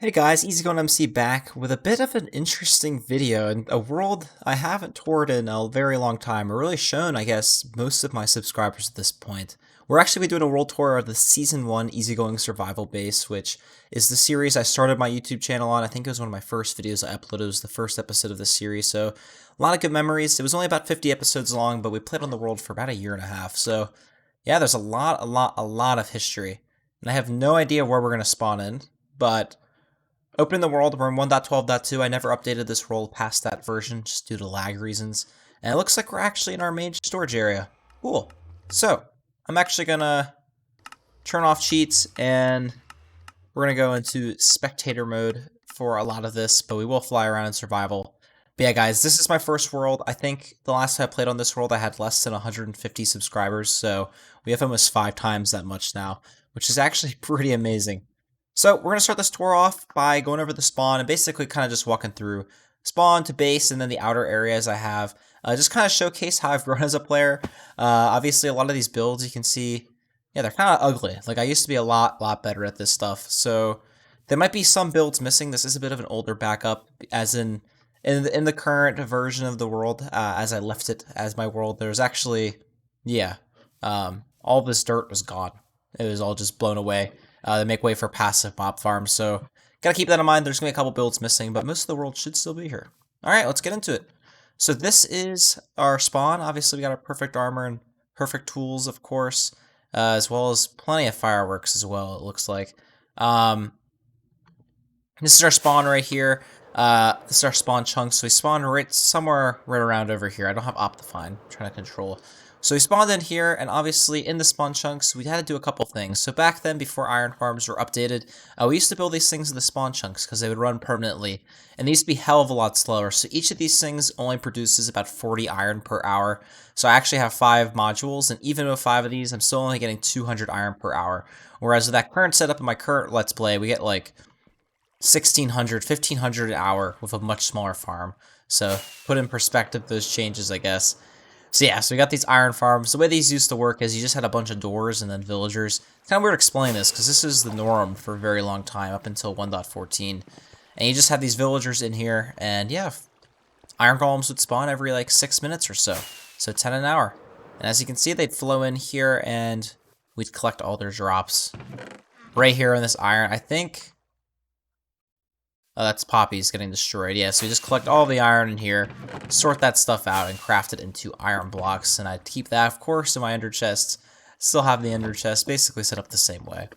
Hey guys, EasyGoingMC back with a bit of an interesting video and a world I haven't toured in a very long time, or really shown, I guess, most of my subscribers at this point. We're actually doing a world tour of the Season 1 Easygoing Survival Base, which is the series I started my YouTube channel on. I think it was one of my first videos I uploaded. It was the first episode of this series, so a lot of good memories. It was only about 50 episodes long, but we played on the world for about a year and a half, so yeah, there's a lot of history. And I have no idea where we're going to spawn in, but opening the world, we're in 1.12.2. I never updated this world past that version just due to lag reasons. And it looks like we're actually in our main storage area. Cool. So, I'm actually gonna turn off cheats and we're gonna go into spectator mode for a lot of this, but we will fly around in survival. But yeah, guys, this is my first world. I think the last time I played on this world, I had less than 150 subscribers, so we have almost 5 times that much now, which is actually pretty amazing. So we're going to start this tour off by going over the spawn and basically kind of just walking through spawn to base and then the outer areas I have. Just kind of showcase how I've grown as a player. Obviously, a lot of these builds you can see, yeah, they're kind of ugly. Like, I used to be a lot better at this stuff. So there might be some builds missing. This is a bit of an older backup, as in the current version of the world, as I left it as my world. There's actually, yeah, all this dirt was gone. It was all just blown away. They make way for passive mob farms, so gotta keep that in mind. There's gonna be a couple builds missing, but most of the world should still be here. Alright, let's get into it. So this is our spawn. Obviously, we got our perfect armor and perfect tools, of course, as well as plenty of fireworks as well, it looks like. This is our spawn right here. This is our spawn chunk, so we spawned right somewhere right around over here. I don't have Optifine, I'm trying to control. So we spawned in here, and obviously in the spawn chunks, we had to do a couple things. So back then, before iron farms were updated, we used to build these things in the spawn chunks because they would run permanently, and they used to be hell of a lot slower. So each of these things only produces about 40 iron per hour. So I actually have 5 modules, and even with 5 of these, I'm still only getting 200 iron per hour. Whereas with that current setup in my current Let's Play, we get like 1,600, 1,500 an hour with a much smaller farm. So put in perspective those changes, I guess. So yeah, so we got these iron farms. The way these used to work is you just had a bunch of doors and then villagers. It's kind of weird to explain this because this is the norm for a very long time, up until 1.14. And you just have these villagers in here, and yeah, iron golems would spawn every like 6 minutes or so. So 10 an hour. And as you can see, they'd flow in here and we'd collect all their drops. Right here in this iron, I think. Oh, that's poppies getting destroyed. Yeah, so we just collect all the iron in here, sort that stuff out, and craft it into iron blocks. And I keep that, of course, in my ender chest. Still have the ender chest, basically set up the same way.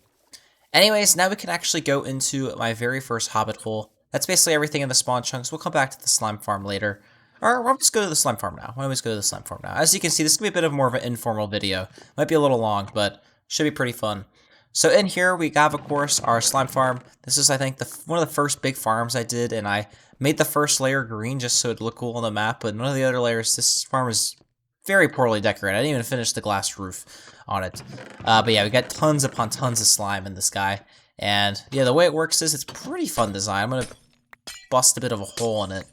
Anyways, now we can actually go into my very first hobbit hole. That's basically everything in the spawn chunks. We'll come back to the slime farm later. Or we'll just go to the slime farm now. Why don't we just go to the slime farm now? As you can see, this is going to be a bit of more of an informal video. Might be a little long, but should be pretty fun. So in here we have, of course, our slime farm. This is, I think, one of the first big farms I did, and I made the first layer green just so it'd look cool on the map, but none of the other layers, this farm is very poorly decorated. I didn't even finish the glass roof on it. But yeah, we got tons upon tons of slime in this guy, and yeah, the way it works is it's pretty fun design. I'm going to bust a bit of a hole in it.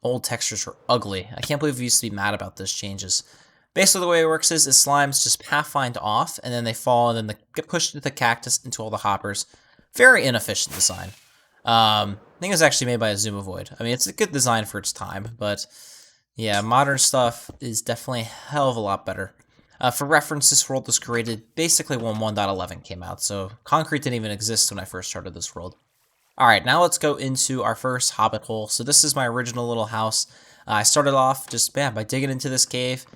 Old textures were ugly. I can't believe we used to be mad about those changes. Basically, the way it works is slimes just pathfind off, and then they fall, and then they get pushed into the cactus, into all the hoppers. Very inefficient design. I think it was actually made by a Zoomovoid. I mean, it's a good design for its time, but yeah, modern stuff is definitely a hell of a lot better. For reference, this world was created basically when 1.11 came out, so concrete didn't even exist when I first started this world. Alright, now let's go into our first hobbit hole. So this is my original little house. I started off just by digging into this cave.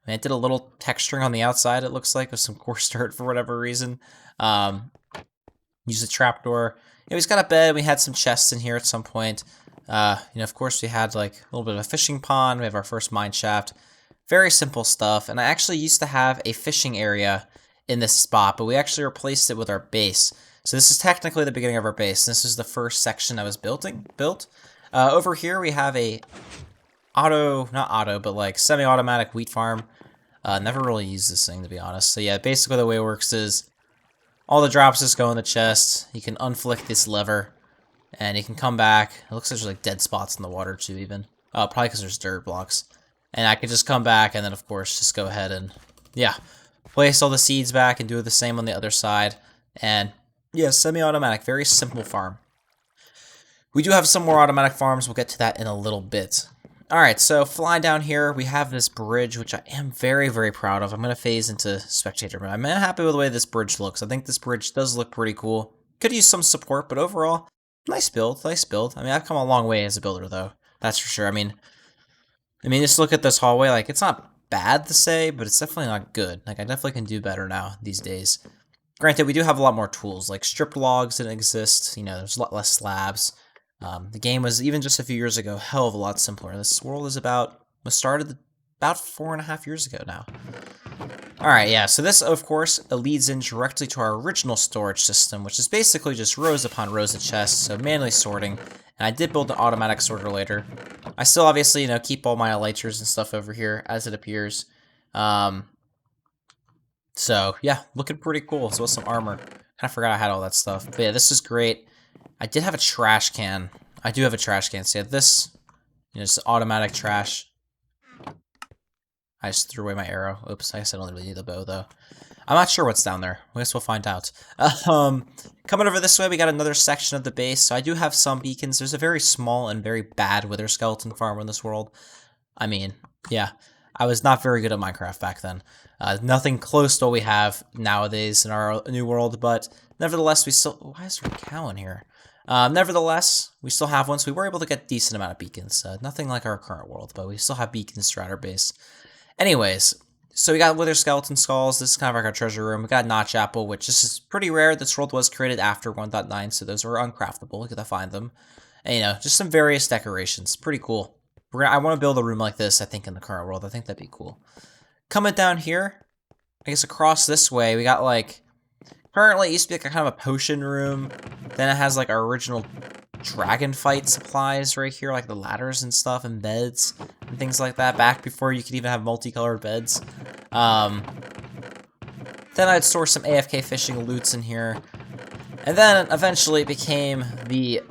I did a little texturing on the outside, it looks like, with some coarse dirt for whatever reason. Used a trapdoor. Yeah, we've got a bed. We had some chests in here at some point. Of course, we had like a little bit of a fishing pond. We have our first mine shaft. Very simple stuff. And I actually used to have a fishing area in this spot, but we actually replaced it with our base. So this is technically the beginning of our base. This is the first section I was built. Over here, we have a like semi-automatic wheat farm. Never really used this thing, to be honest. So yeah, basically the way it works is all the drops just go in the chest. You can unflick this lever, and you can come back. It looks like there's like dead spots in the water too, even. Oh, probably because there's dirt blocks. And I can just come back, and then of course just go ahead and, yeah, place all the seeds back and do the same on the other side. And Yeah, semi-automatic, very simple farm. We do have some more automatic farms. We'll get to that in a little bit. All right, so flying down here, we have this bridge, which I am very, very proud of. I'm going to phase into spectator mode. I'm happy with the way this bridge looks. I think this bridge does look pretty cool. Could use some support, but overall, nice build, nice build. I mean, I've come a long way as a builder, though. That's for sure. I mean, just look at this hallway. Like, it's not bad to say, but it's definitely not good. Like, I definitely can do better now these days. Granted, we do have a lot more tools. Like, stripped logs didn't exist. You know, there's a lot less slabs. The game was, even just a few years ago, hell of a lot simpler. This world is was started about 4.5 years ago now. Alright, yeah, so this, of course, leads in directly to our original storage system, which is basically just rows upon rows of chests, so manually sorting. And I did build an automatic sorter later. I still obviously, keep all my elyters and stuff over here as it appears. So, yeah, looking pretty cool, as well as some armor. Kind of forgot I had all that stuff. But yeah, this is great. I did have a trash can. I do have a trash can. So yeah, this, just automatic trash. I just threw away my arrow. Oops, I guess I don't really need the bow, though. I'm not sure what's down there. I guess we'll find out. Coming over this way, we got another section of the base. So I do have some beacons. There's a very small and very bad wither skeleton farm in this world. I mean, yeah. I was not very good at Minecraft back then. Nothing close to what we have nowadays in our new world, but nevertheless, we still... Why is there a cow in here? Nevertheless, we still have one, so we were able to get a decent amount of beacons. Nothing like our current world, but we still have beacons throughout our base. Anyways, so we got wither skeleton skulls. This is kind of like our treasure room. We got notch apple, which is pretty rare. This world was created after 1.9, so those are uncraftable. You gotta find them. And, just some various decorations. Pretty cool. I want to build a room like this, I think, in the current world. I think that'd be cool. Coming down here, I guess across this way, we got, currently it used to be like a kind of a potion room. Then it has, our original dragon fight supplies right here, like the ladders and stuff, and beds, and things like that, back before you could even have multicolored beds. Then I'd store some AFK fishing loots in here. And then, eventually, it became the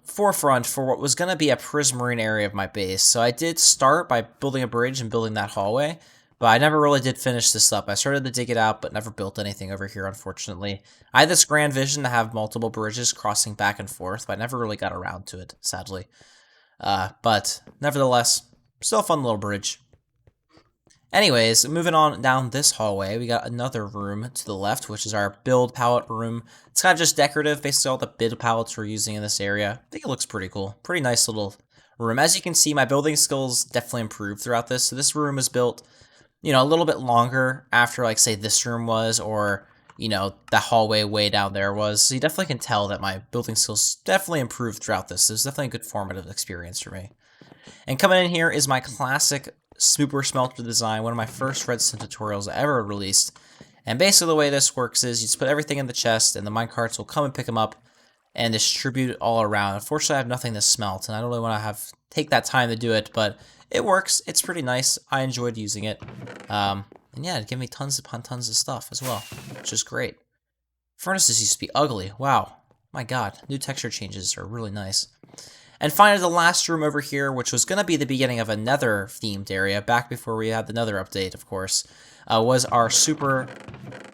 forefront for what was going to be a prismarine area of my base. So I did start by building a bridge and building that hallway, but I never really did finish this up. I started to dig it out, but never built anything over here, unfortunately. I had this grand vision to have multiple bridges crossing back and forth, but I never really got around to it, sadly. But nevertheless, still a fun little bridge. Anyways, moving on down this hallway, we got another room to the left, which is our build palette room. It's kind of just decorative, basically all the build palettes we're using in this area. I think it looks pretty cool. Pretty nice little room. As you can see, my building skills definitely improved throughout this. So this room is built, a little bit longer after, say, this room was, or, the hallway way down there was. So you definitely can tell that my building skills definitely improved throughout this. It was definitely a good formative experience for me. And coming in here is my classic Super Smelter design, one of my first redstone tutorials I ever released. And basically the way this works is you just put everything in the chest and the minecarts will come and pick them up and distribute it all around. Unfortunately, I have nothing to smelt and I don't really want to take that time to do it, but it works. It's pretty nice. I enjoyed using it. And yeah, it gave me tons upon tons of stuff as well, which is great. Furnaces used to be ugly. Wow. My god, new texture changes are really nice. And finally, the last room over here, which was going to be the beginning of another themed area, back before we had the Nether update, of course, was our super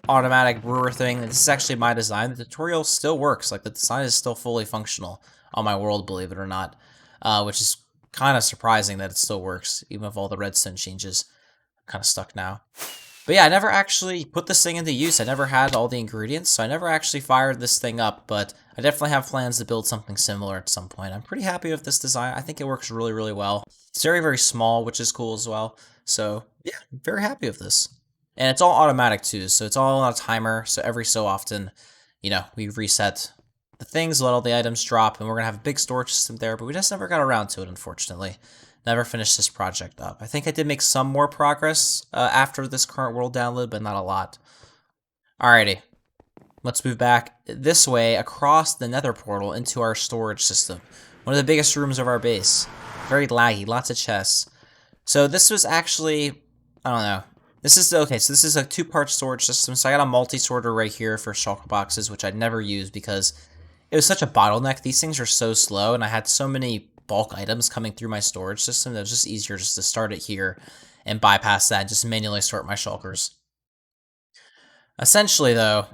automatic brewer thing. This is actually my design. The tutorial still works. The design is still fully functional on my world, believe it or not, which is kind of surprising that it still works, even with all the redstone changes. I'm kind of stuck now. But yeah, I never actually put this thing into use. I never had all the ingredients, so I never actually fired this thing up, but I definitely have plans to build something similar at some point. I'm pretty happy with this design. I think it works really, really well. It's very, very small, which is cool as well. So yeah, I'm very happy with this. And it's all automatic too, so it's all on a timer, so every so often, we reset the things, let all the items drop, and we're gonna have a big storage system there, but we just never got around to it, unfortunately. Never finished this project up. I think I did make some more progress after this current world download, but not a lot. Alrighty. Let's move back this way across the nether portal into our storage system. One of the biggest rooms of our base. Very laggy, lots of chests. So this was actually, I don't know. This is, okay, so this is a two-part storage system. So I got a multi-sorter right here for shulker boxes, which I'd never use because it was such a bottleneck. These things are so slow, and I had so many bulk items coming through my storage system that it was just easier just to start it here and bypass that and just manually sort my shulkers. Essentially, though,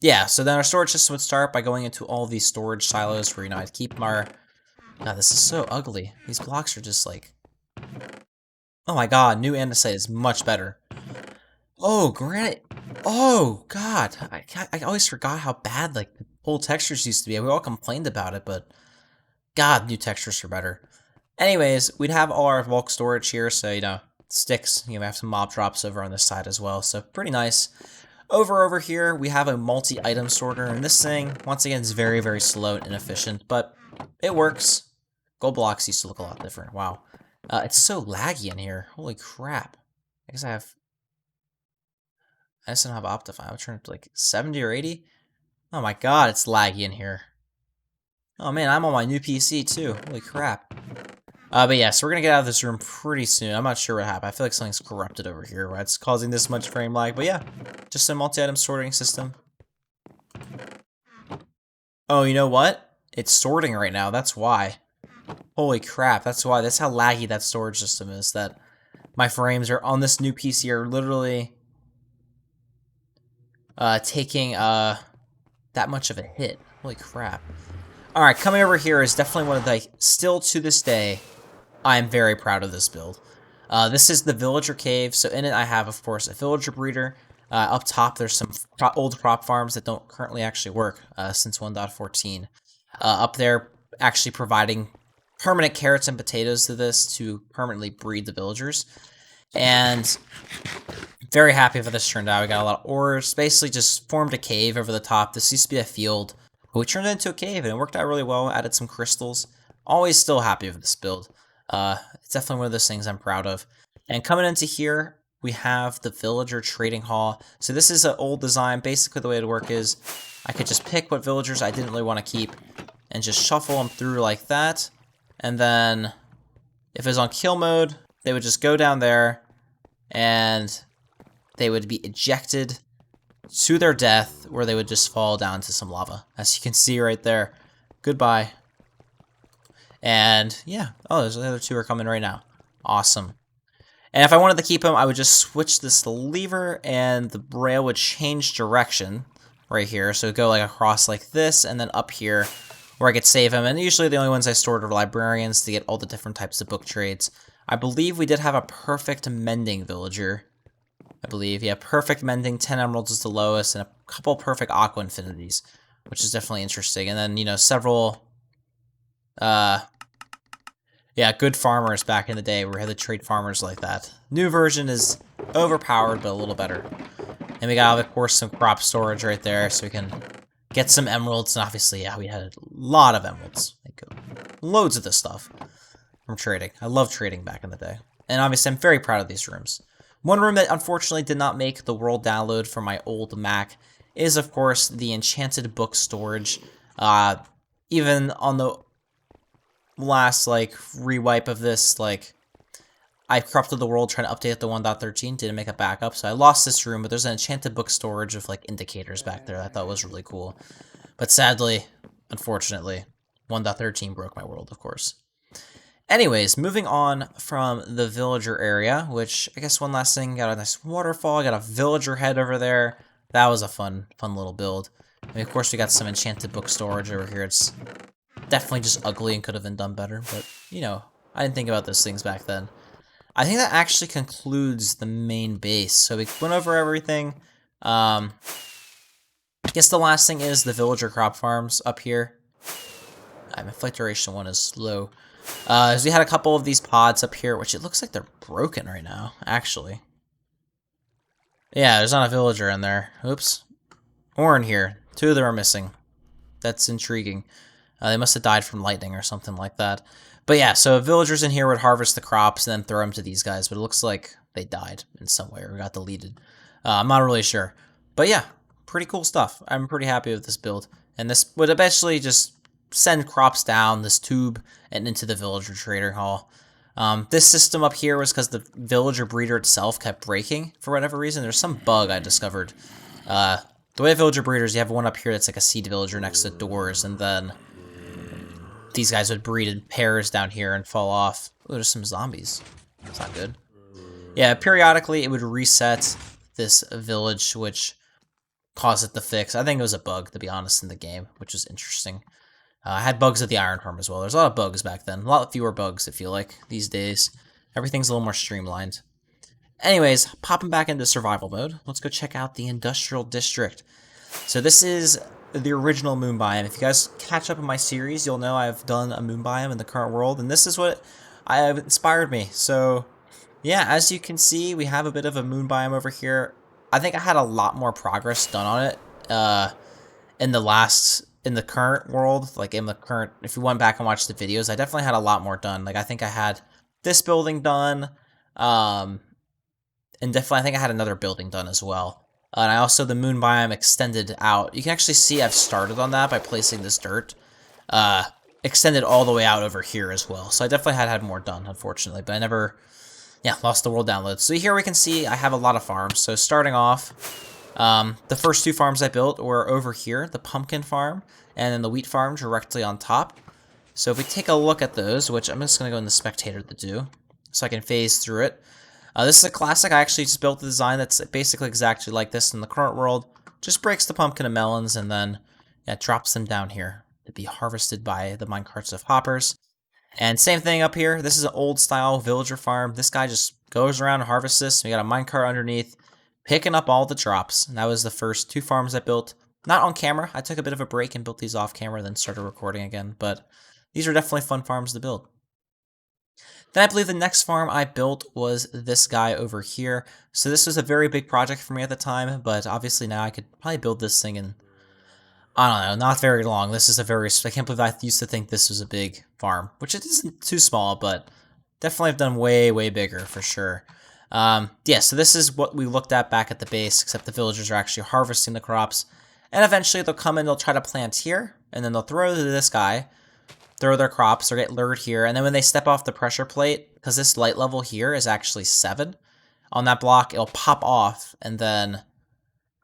Yeah, so then our storage system would start by going into all these storage silos where, I'd keep our... God, this is so ugly. These blocks are just like... Oh my god, new andesite is much better. Oh, granite. Oh, God. I always forgot how bad, like, the old textures used to be. We all complained about it, but... God, new textures are better. Anyways, we'd have all our bulk storage here, so, sticks. We have some mob drops over on this side as well, so pretty nice. Over here, we have a multi-item sorter, and this thing, once again, is very, very slow and inefficient, but it works. Gold blocks used to look a lot different. Wow. It's so laggy in here. Holy crap. I guess I just don't have Optifine. I'll turn it to like 70 or 80. Oh my god, it's laggy in here. Oh man, I'm on my new PC too. Holy crap. But yeah, so we're gonna get out of this room pretty soon. I'm not sure what happened. I feel like something's corrupted over here, why it's causing this much frame lag. But yeah, just a multi-item sorting system. Oh, you know what? It's sorting right now. That's why. Holy crap, that's why. That's how laggy that storage system is. That my frames are on this new PC are literally taking that much of a hit. Holy crap. Alright, coming over here is definitely one of the, still to this day, I'm very proud of this build. This is the villager cave, so in it I have, of course, a villager breeder. Up top there's some old crop farms that don't currently actually work since 1.14. Up there, actually providing permanent carrots and potatoes to this to permanently breed the villagers. And very happy how this turned out. We got a lot of ores, basically just formed a cave over the top. This used to be a field, but we turned it into a cave and it worked out really well. Added some crystals. Always still happy with this build. It's definitely one of those things I'm proud of. And coming into here, we have the villager trading hall. So this is an old design. Basically the way it would work is I could just pick what villagers I didn't really want to keep and just shuffle them through like that. And then if it was on kill mode, they would just go down there and they would be ejected to their death, where they would just fall down to some lava. As you can see right there. Goodbye. And yeah, oh, there's the other two are coming right now. Awesome. And if I wanted to keep them, I would just switch this lever and the rail would change direction right here. So it'd go like across like this and then up here where I could save them. And usually the only ones I stored are librarians to get all the different types of book trades. I believe we did have a perfect mending villager. I believe, yeah, perfect mending, 10 emeralds is the lowest, and a couple perfect aqua infinities, which is definitely interesting. And then, several, yeah, good farmers back in the day where we had to trade farmers like that. New version is overpowered, but a little better. And we got, of course, some crop storage right there, so we can get some emeralds. And obviously, yeah, we had a lot of emeralds. Like, loads of this stuff from trading. I love trading back in the day. And obviously, I'm very proud of these rooms. One room that unfortunately did not make the world download for my old Mac is, of course, the enchanted book storage. Even on the last, rewipe of this, I corrupted the world trying to update it to 1.13, didn't make a backup, so I lost this room, but there's an enchanted book storage of, indicators back there that I thought was really cool. But sadly, unfortunately, 1.13 broke my world, of course. Anyways, moving on from the villager area, which I guess one last thing, got a nice waterfall, got a villager head over there. That was a fun little build. I mean, of course, we got some enchanted book storage over here. It's definitely just ugly and could have been done better, but, I didn't think about those things back then. I think that actually concludes the main base. So we went over everything. I guess the last thing is the villager crop farms up here. My flight duration one is low. So we had a couple of these pods up here, which it looks like they're broken right now, actually. Yeah, there's not a villager in there. Oops. Or in here. Two of them are missing. That's intriguing. They must have died from lightning or something like that. But yeah, so villagers in here would harvest the crops and then throw them to these guys, but it looks like they died in some way or got deleted. I'm not really sure. But yeah, pretty cool stuff. I'm pretty happy with this build. And this would eventually just send crops down this tube and into the villager trader hall. This system up here was because the villager breeder itself kept breaking for whatever reason. There's some bug I discovered. The way villager breeders, you have one up here that's like a seed villager next to doors, and then these guys would breed in pairs down here and fall off. Oh, there's some zombies. That's not good. Yeah, periodically it would reset this village, which caused it to fix. I think it was a bug, to be honest, in the game, which was interesting. I had bugs at the iron farm as well. There's a lot of bugs back then. A lot fewer bugs, I feel like, these days. Everything's a little more streamlined. Anyways, popping back into survival mode, let's go check out the Industrial District. So this is the original moon biome. If you guys catch up in my series, you'll know I've done a moon biome in the current world, and this is what inspired me. So yeah, as you can see, we have a bit of a moon biome over here. I think I had a lot more progress done on it in the current world, like in the current, if you went back and watched the videos, I definitely had a lot more done. Like I think I had this building done, and definitely I think I had another building done as well. And I also, the moon biome extended out. You can actually see I've started on that by placing this dirt. Extended all the way out over here as well. So I definitely had more done, unfortunately, but I never, yeah, lost the world download. So here we can see I have a lot of farms. So starting off, the first 2 farms I built were over here, the pumpkin farm and then the wheat farm directly on top. So if we take a look at those, which I'm just going to go in the spectator to do, so I can phase through it. This is a classic. I actually just built a design that's basically exactly like this in the current world. Just breaks the pumpkin and melons and then drops them down here to be harvested by the minecarts of hoppers. And same thing up here. This is an old style villager farm. This guy just goes around and harvests this. We got a minecart underneath, picking up all the drops. And that was the first 2 farms I built. Not on camera. I took a bit of a break and built these off camera, then started recording again. But these are definitely fun farms to build. Then I believe the next farm I built was this guy over here. So this was a very big project for me at the time, but obviously now I could probably build this thing in, I don't know, not very long. This is I can't believe I used to think this was a big farm, which it isn't too small, but definitely have done way, way bigger for sure. Yeah, so this is what we looked at back at the base, except the villagers are actually harvesting the crops. And eventually they'll come in, they'll try to plant here, and then they'll throw to this guy, throw their crops or get lured here, and then when they step off the pressure plate, because this light level here is actually 7 on that block, it'll pop off, and then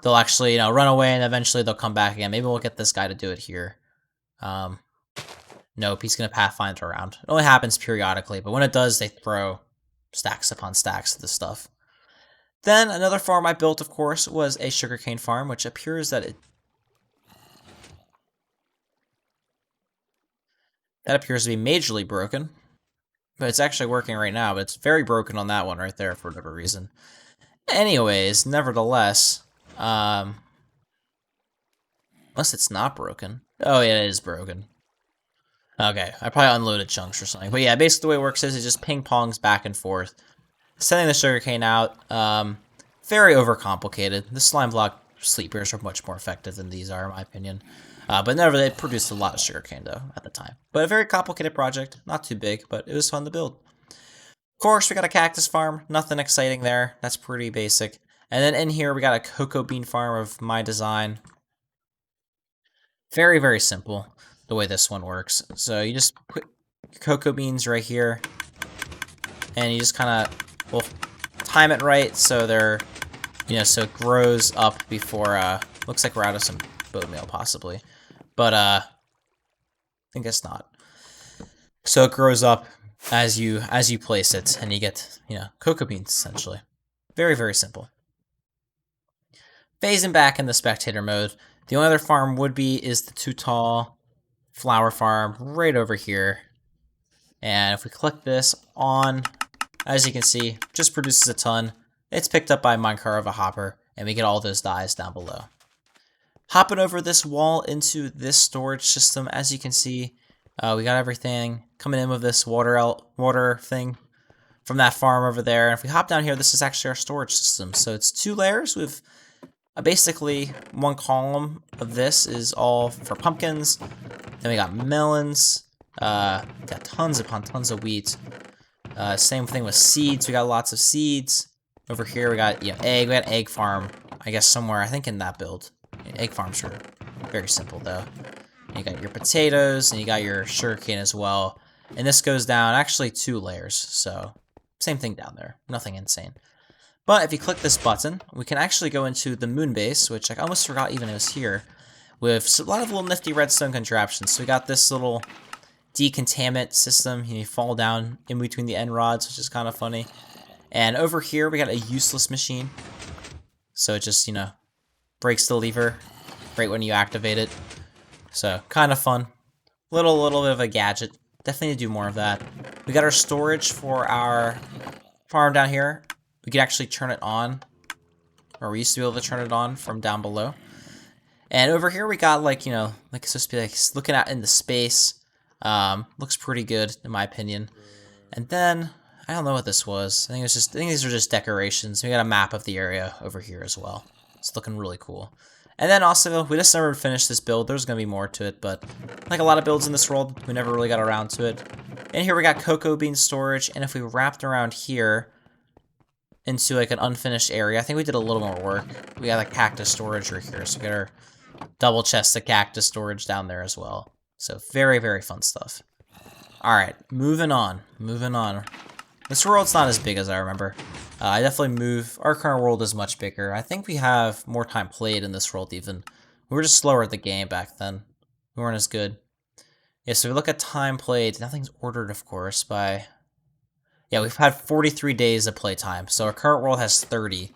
they'll actually, run away, and eventually they'll come back again. Maybe we'll get this guy to do it here. Nope, he's going to pathfind around. It only happens periodically, but when it does, they throw stacks upon stacks of this stuff. Then another farm I built, of course, was a sugarcane farm, which appears that that appears to be majorly broken, but it's actually working right now, but it's very broken on that one right there for whatever reason. Anyways, nevertheless, unless it's not broken. Oh, yeah, it is broken. Okay, I probably unloaded chunks or something. But yeah, basically the way it works is it just ping-pongs back and forth, sending the sugarcane out. Very overcomplicated. The slime block sleepers are much more effective than these are, in my opinion. But never, they produced a lot of sugarcane, though, at the time. But a very complicated project. Not too big, but it was fun to build. Of course, we got a cactus farm. Nothing exciting there. That's pretty basic. And then in here, we got a cocoa bean farm of my design. Very, very simple, the way this one works. So you just put your cocoa beans right here. And you just kind of, well, time it right so they're, so it grows up before, looks like we're out of some bone meal, possibly. But, I think it's not. So it grows up as you place it, and you get, cocoa beans, essentially. Very, very simple. Phasing back in the spectator mode, the only other farm is the Too Tall flower farm right over here. And if we click this on, as you can see, just produces a ton. It's picked up by minecart of a hopper, and we get all those dyes down below. Hopping over this wall into this storage system, as you can see, we got everything coming in with this water thing from that farm over there. And if we hop down here, this is actually our storage system. So it's 2 layers with basically 1 column of this is all for pumpkins. Then we got melons. Got tons upon tons of wheat. Same thing with seeds. We got lots of seeds. Over here we got egg. We got an egg farm, I guess somewhere, I think in that build. Egg farms are very simple though. You got your potatoes and you got your sugarcane as well. And this goes down actually 2 layers. So same thing down there. Nothing insane. But if you click this button, we can actually go into the moon base, which I almost forgot even it was here, with a lot of little nifty redstone contraptions. So we got this little decontaminant system. You fall down in between the end rods, which is kind of funny. And over here, we got a useless machine. So it just, breaks the lever right when you activate it. So, kind of fun. Little bit of a gadget. Definitely need to do more of that. We got our storage for our farm down here. We could actually turn it on. Or we used to be able to turn it on from down below. And over here we got like, you know, like it's supposed to be like looking out into space. Looks pretty good in my opinion. And then I don't know what this was. I think these are just decorations. We got a map of the area over here as well. It's looking really cool. And then also, we just never finished this build. There's going to be more to it, but like a lot of builds in this world, we never really got around to it. And here we got cocoa bean storage, and if we wrapped around here into like an unfinished area, I think we did a little more work. We got like cactus storage right here, so we got our double chest of cactus storage down there as well. So very, very fun stuff. Alright, moving on. This world's not as big as I remember. I definitely our current world is much bigger. I think we have more time played in this world even. We were just slower at the game back then. We weren't as good. Yeah, so we look at time played. Nothing's ordered, of course, by... Yeah, we've had 43 days of playtime. So our current world has 30.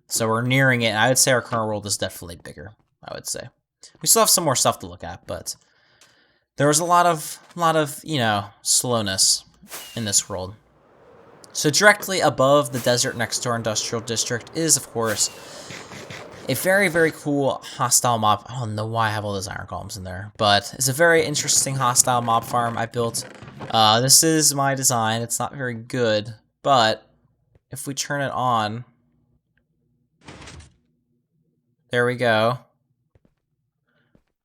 So we're nearing it. And I would say our current world is definitely bigger, I would say. We still have some more stuff to look at, but... There was a lot of, you know, slowness in this world. So directly above the desert next to our industrial district is, of course, a very, very cool hostile mob. I don't know why I have all those iron columns in there, but it's a very interesting hostile mob farm I built. This is my design. It's not very good, but if we turn it on, there we go.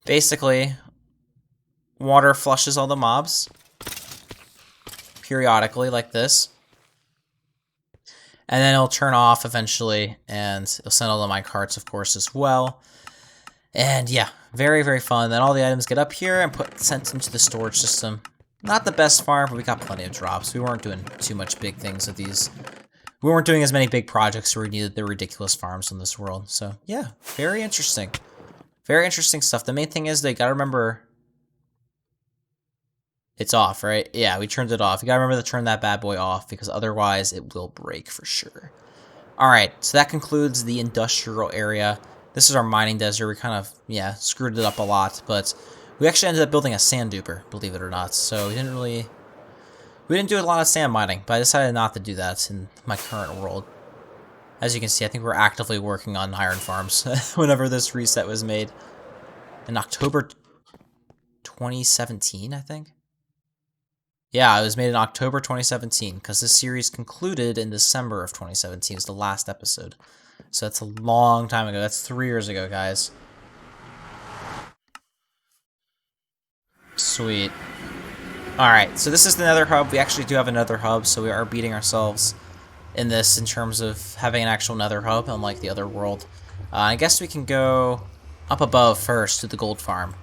Basically, water flushes all the mobs periodically like this. And then it'll turn off eventually, and it'll send all the minecarts, of course, as well. And yeah, very, very fun. Then all the items get up here and sent into the storage system. Not the best farm, but we got plenty of drops. We weren't doing too much big things with these. We weren't doing as many big projects where we needed the ridiculous farms in this world. So yeah, very interesting. Very interesting stuff. The main thing is they gotta remember... It's off, right? Yeah, we turned it off. You gotta remember to turn that bad boy off, because otherwise it will break for sure. Alright, so that concludes the industrial area. This is our mining desert. We kind of, yeah, screwed it up a lot, but we actually ended up building a sand duper, believe it or not. So we didn't do a lot of sand mining, but I decided not to do that in my current world. As you can see, I think we're actively working on iron farms whenever this reset was made. In October 2017, I think? Yeah, it was made in October 2017, because this series concluded in December of 2017. It's the last episode. So that's a long time ago. That's 3 years ago, guys. Sweet. Alright, so this is the nether hub. We actually do have a nether hub, so we are beating ourselves in this in terms of having an actual nether hub, unlike the other world. I guess we can go up above first to the gold farm.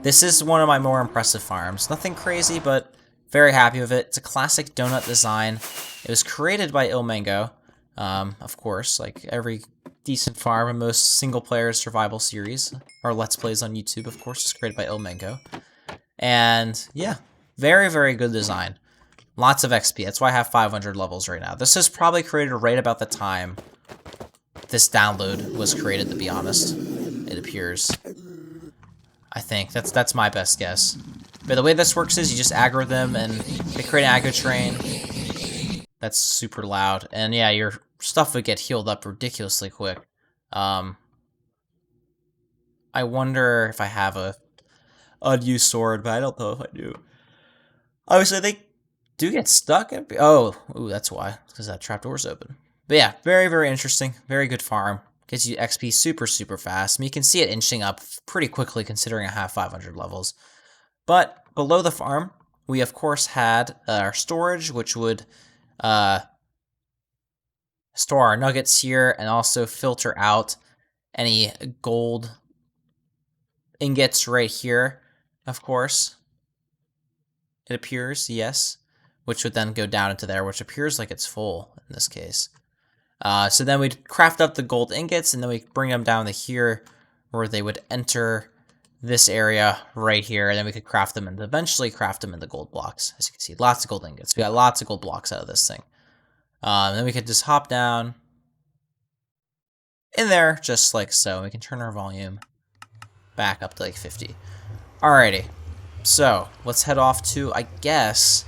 This is one of my more impressive farms. Nothing crazy, but... very happy with it. It's a classic donut design. It was created by Ilmango, of course, like every decent farm and most single-player survival series, or Let's Plays on YouTube, of course, is created by Ilmango. And, yeah, very, very good design. Lots of XP. That's why I have 500 levels right now. This is probably created right about the time this download was created, to be honest. It appears. I think. That's my best guess. But the way this works is you just aggro them and they create an aggro train. That's super loud. And yeah, your stuff would get healed up ridiculously quick. I wonder if I have a unused sword, but I don't know if I do. Obviously, they do get stuck. Oh, ooh, that's why. Because that trapdoor's open. But yeah, very, very interesting. Very good farm. Gets you XP super, super fast. I mean, you can see it inching up pretty quickly considering I have 500 levels. But below the farm, we of course had our storage, which would store our nuggets here and also filter out any gold ingots right here, of course. It appears, yes, which would then go down into there, which appears like it's full in this case. So then we'd craft up the gold ingots, and then we bring them down to here, where they would enter this area right here, and then we could craft them and eventually craft them into gold blocks. As you can see, lots of gold ingots. We got lots of gold blocks out of this thing. Then we could just hop down in there, just like so. We can turn our volume back up to like 50. Alrighty, so let's head off to, I guess,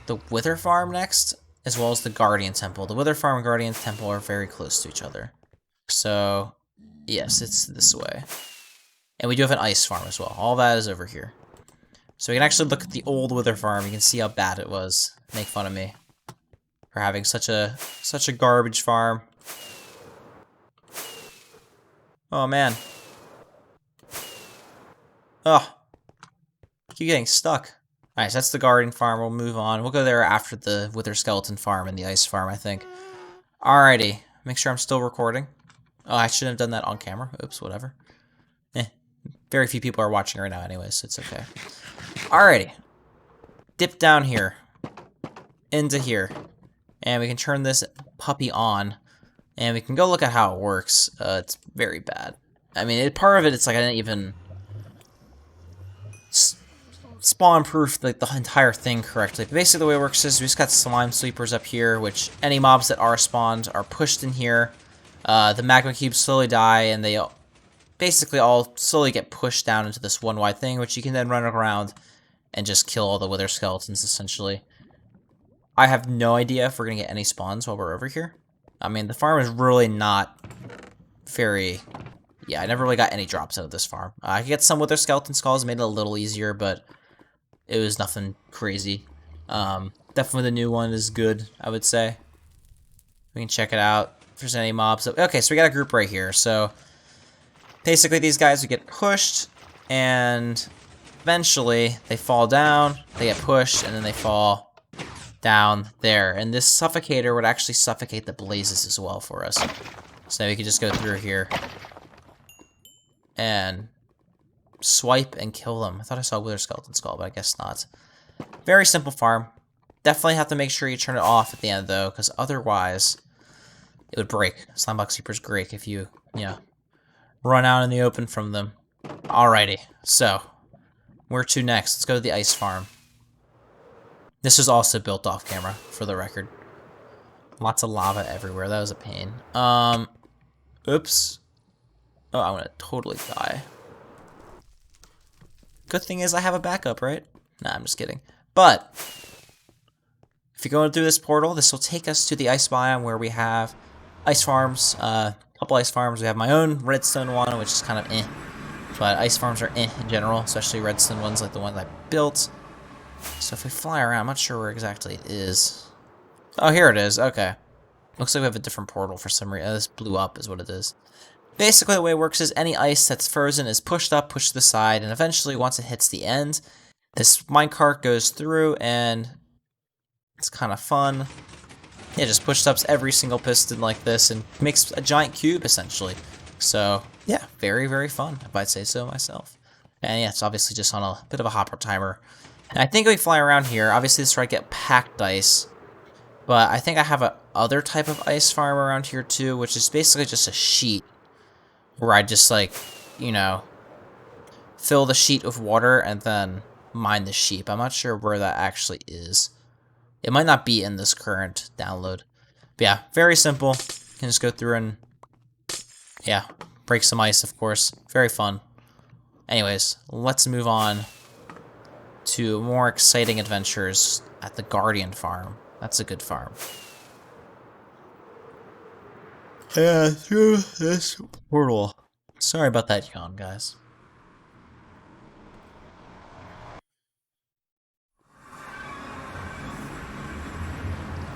the Wither Farm next, as well as the Guardian Temple. The Wither Farm and Guardian Temple are very close to each other. So, yes, it's this way. And we do have an ice farm as well. All that is over here. So we can actually look at the old Wither Farm. You can see how bad it was. Make fun of me for having such a garbage farm. Oh man. Oh. Keep getting stuck. Alright, so that's the Guardian Farm. We'll move on. We'll go there after the Wither Skeleton Farm and the Ice Farm, I think. Alrighty. Make sure I'm still recording. Oh, I shouldn't have done that on camera. Oops, whatever. Very few people are watching right now anyways, so it's okay. Alrighty. Dip down here. Into here. And we can turn this puppy on. And we can go look at how it works. It's very bad. I mean, part of it, it's like I didn't even spawn-proof like the entire thing correctly. But basically the way it works is we just got slime sweepers up here, which any mobs that are spawned are pushed in here. The magma cubes slowly die, and they basically all slowly get pushed down into this one wide thing, which you can then run around and just kill all the wither skeletons, essentially. I have no idea if we're going to get any spawns while we're over here. I mean, the farm is really not very... Yeah, I never really got any drops out of this farm. I could get some wither skeleton skulls, made it a little easier, but it was nothing crazy. Definitely the new one is good, I would say. We can check it out if there's any mobs. Okay, so we got a group right here, so... Basically, these guys would get pushed, and eventually they fall down, they get pushed, and then they fall down there. And this suffocator would actually suffocate the blazes as well for us. So we could just go through here and swipe and kill them. I thought I saw a wither skeleton skull, but I guess not. Very simple farm. Definitely have to make sure you turn it off at the end, though, because otherwise it would break. Slimebox Sweeper's great if you know, run out in the open from them. Alrighty, so where to next? Let's go to the ice farm. This is also built off camera, for the record. Lots of lava everywhere. That was a pain. Oops. Oh, I'm gonna totally die. Good thing is I have a backup, right? Nah, I'm just kidding. But if you're going through this portal, this will take us to the ice biome where we have ice farms. Couple ice farms. We have my own redstone one, which is kind of eh. But ice farms are eh in general, especially redstone ones like the one I built. So if we fly around, I'm not sure where exactly it is. Oh, here it is. Okay. Looks like we have a different portal for some reason. This blew up is what it is. Basically, the way it works is any ice that's frozen is pushed up, pushed to the side, and eventually, once it hits the end, this minecart goes through, and it's kind of fun. Yeah, just pushed up every single piston like this and makes a giant cube, essentially. So, yeah, very, very fun, if I'd say so myself. And yeah, it's obviously just on a bit of a hopper timer. And I think we fly around here. Obviously, this is where I get packed ice. But I think I have a other type of ice farm around here, too, which is basically just a sheet. Where I just, like, you know, fill the sheet with water and then mine the sheep. I'm not sure where that actually is. It might not be in this current download. But yeah, very simple. You can just go through and, yeah, break some ice, of course. Very fun. Anyways, let's move on to more exciting adventures at the Guardian Farm. That's a good farm. Yeah, through this portal. Sorry about that yawn, guys.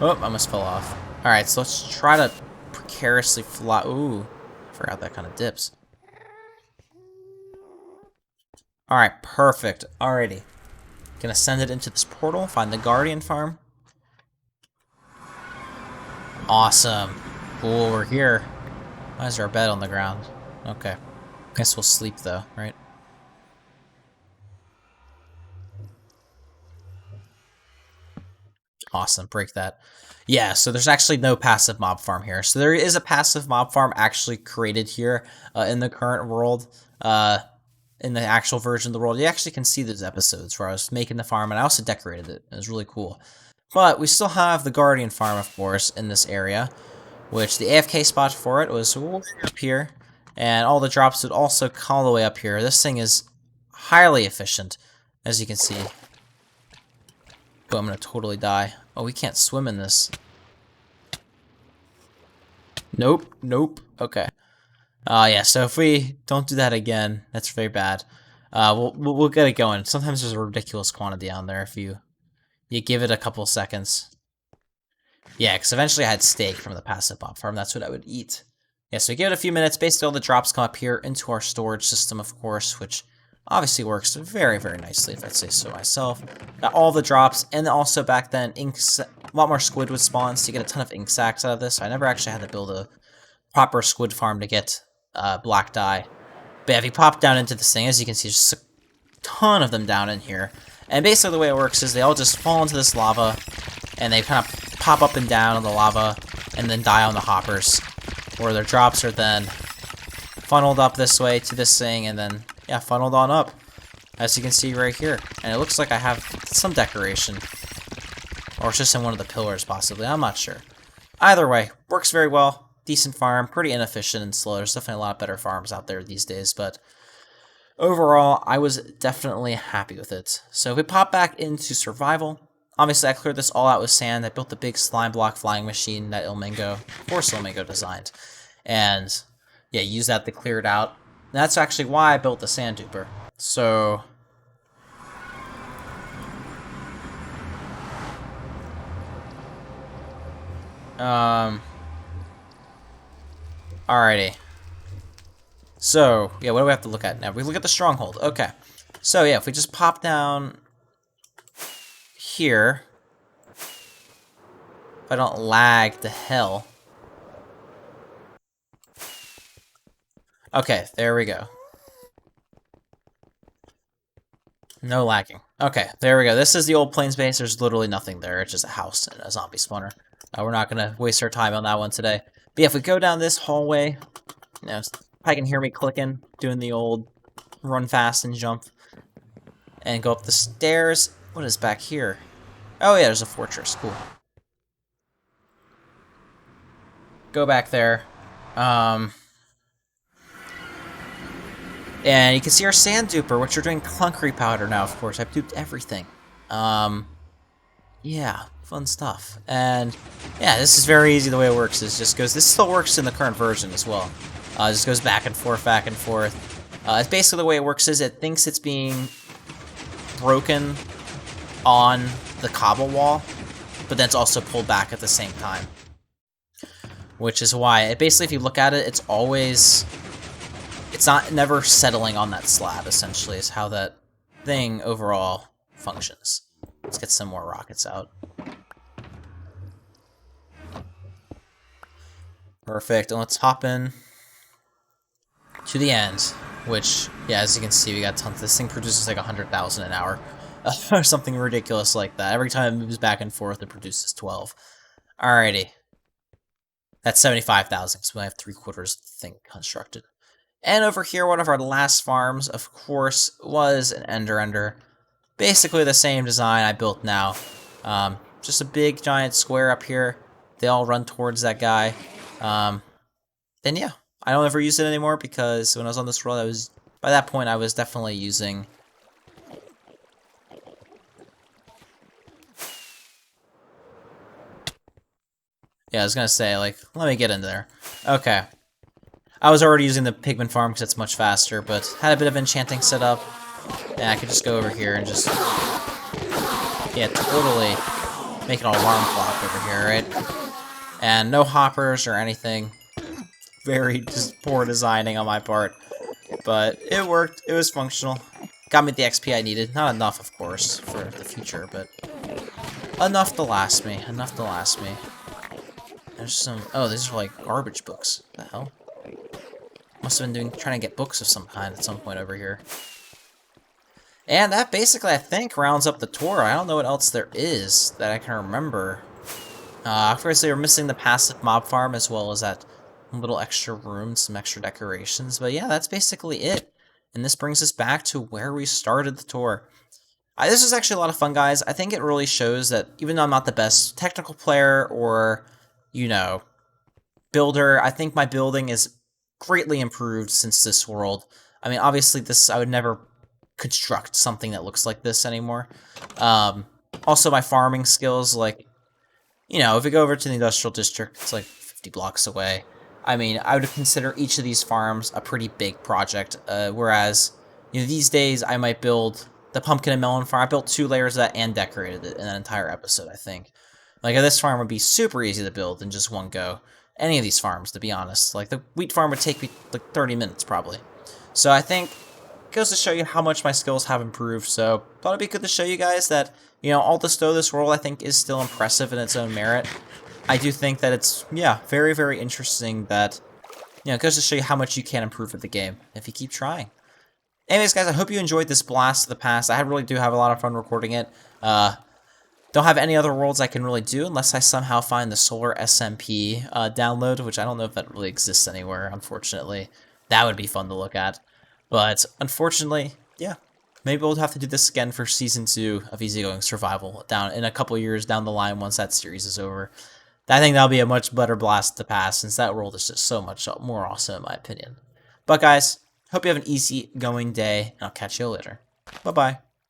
Oh, I almost fell off. Alright, so let's try to precariously fly. Ooh, I forgot that kind of dips. Alright, perfect. Alrighty. Gonna send it into this portal, find the Guardian Farm. Awesome. Cool, we're here. Why is there a bed on the ground? Okay. Guess we'll sleep though, right? Awesome, break that. Yeah, so there's actually no passive mob farm here. So there is a passive mob farm actually created here in the current world. In the actual version of the world, you actually can see those episodes where I was making the farm, and I also decorated it. It was really cool. But we still have the Guardian Farm, of course, in this area, which the AFK spot for it was way up here, and all the drops would also come all the way up here. This thing is highly efficient, as you can see. Oh, I'm gonna totally die. Oh, we can't swim in this. Nope, nope. Okay. Yeah, so if we don't do that again, that's very bad. We'll get it going. Sometimes there's a ridiculous quantity on there if you give it a couple seconds. Yeah, because eventually I had steak from the passive pop farm. That's what I would eat. Yeah, so we give it a few minutes. Basically, all the drops come up here into our storage system, of course, which obviously works very, very nicely, if I'd say so myself. Got all the drops, and also back then, a lot more squid would spawn, so you get a ton of ink sacs out of this. So I never actually had to build a proper squid farm to get black dye. But yeah, if you pop down into this thing, as you can see, there's just a ton of them down in here. And basically the way it works is they all just fall into this lava, and they kind of pop up and down on the lava, and then die on the hoppers, where their drops are then funneled up this way to this thing, and then, yeah, funneled on up, as you can see right here. And it looks like I have some decoration, or it's just in one of the pillars, possibly. I'm not sure. Either way, works very well. Decent farm, pretty inefficient and slow. There's definitely a lot better farms out there these days, but overall, I was definitely happy with it. So if we pop back into survival, obviously I cleared this all out with sand. I built the big slime block flying machine that Ilmengo designed. And yeah, use that to clear it out. And that's actually why I built the sand duper. So alrighty. So, yeah, what do we have to look at now? We look at the stronghold. Okay. So, yeah, if we just pop down here, if I don't lag to hell. Okay, there we go. No lagging. Okay, there we go. This is the old plains base. There's literally nothing there. It's just a house and a zombie spawner. We're not going to waste our time on that one today. But yeah, if we go down this hallway, you know, I can hear me clicking, doing the old run fast and jump. And go up the stairs. What is back here? Oh yeah, there's a fortress. Cool. Go back there. And you can see our sand duper, which we're doing clunkery powder now, of course. I've duped everything. Yeah, fun stuff. And yeah, this is very easy. The way it works is just goes. This still works in the current version as well. It just goes back and forth, back and forth. It's basically the way it works is it thinks it's being broken on the cobble wall, but then it's also pulled back at the same time. Which is why, basically if you look at it, it's always, it's never settling on that slab, essentially, is how that thing overall functions. Let's get some more rockets out. Perfect, and let's hop in to the end, which, yeah, as you can see, we got tons. This thing produces like 100,000 an hour, or something ridiculous like that. Every time it moves back and forth, it produces 12. Alrighty. That's 75,000, so we have 3/4 thing constructed. And over here, one of our last farms, of course, was an Ender. Basically the same design I built now. Just a big giant square up here. They all run towards that guy. Then yeah, I don't ever use it anymore because when I was on this roll, by that point I was definitely using yeah, I was gonna say, like, let me get in there. Okay. I was already using the pigment farm because it's much faster, but had a bit of enchanting set up. And I could just go over here and just, yeah, totally make an alarm clock over here, right? And no hoppers or anything. Very just poor designing on my part. But it worked. It was functional. Got me the XP I needed. Not enough, of course, for the future, but enough to last me. Enough to last me. There's some... Oh, these are like garbage books. What the hell? Must have been trying to get books of some kind at some point over here. And that basically, I think, rounds up the tour. I don't know what else there is that I can remember. Of course, they were missing the passive mob farm as well as that little extra room, some extra decorations. But yeah, that's basically it. And this brings us back to where we started the tour. This was actually a lot of fun, guys. I think it really shows that even though I'm not the best technical player or, you know, builder. I think my building is greatly improved since this world. I mean, obviously, I would never construct something that looks like this anymore. Also, my farming skills, like, if we go over to the industrial district, it's like 50 blocks away. I mean, I would consider each of these farms a pretty big project, whereas, these days I might build the pumpkin and melon farm. I built 2 layers of that and decorated it in an entire episode, I think. Like, this farm would be super easy to build in just one go. Any of these farms, to be honest. Like, the wheat farm would take me, like, 30 minutes, probably. So I think it goes to show you how much my skills have improved, so thought it'd be good to show you guys that, all the stow this world, I think, is still impressive in its own merit. I do think that it's, very, very interesting that, it goes to show you how much you can improve with the game if you keep trying. Anyways, guys, I hope you enjoyed this blast of the past. I really do have a lot of fun recording it. Don't have any other worlds I can really do unless I somehow find the Solar SMP download, which I don't know if that really exists anywhere, unfortunately. That would be fun to look at. But, unfortunately, maybe we'll have to do this again for Season 2 of EasyGoing Survival down in a couple years down the line once that series is over. I think that'll be a much better blast to pass since that world is just so much more awesome in my opinion. But guys, hope you have an easy going day, and I'll catch you later. Bye-bye.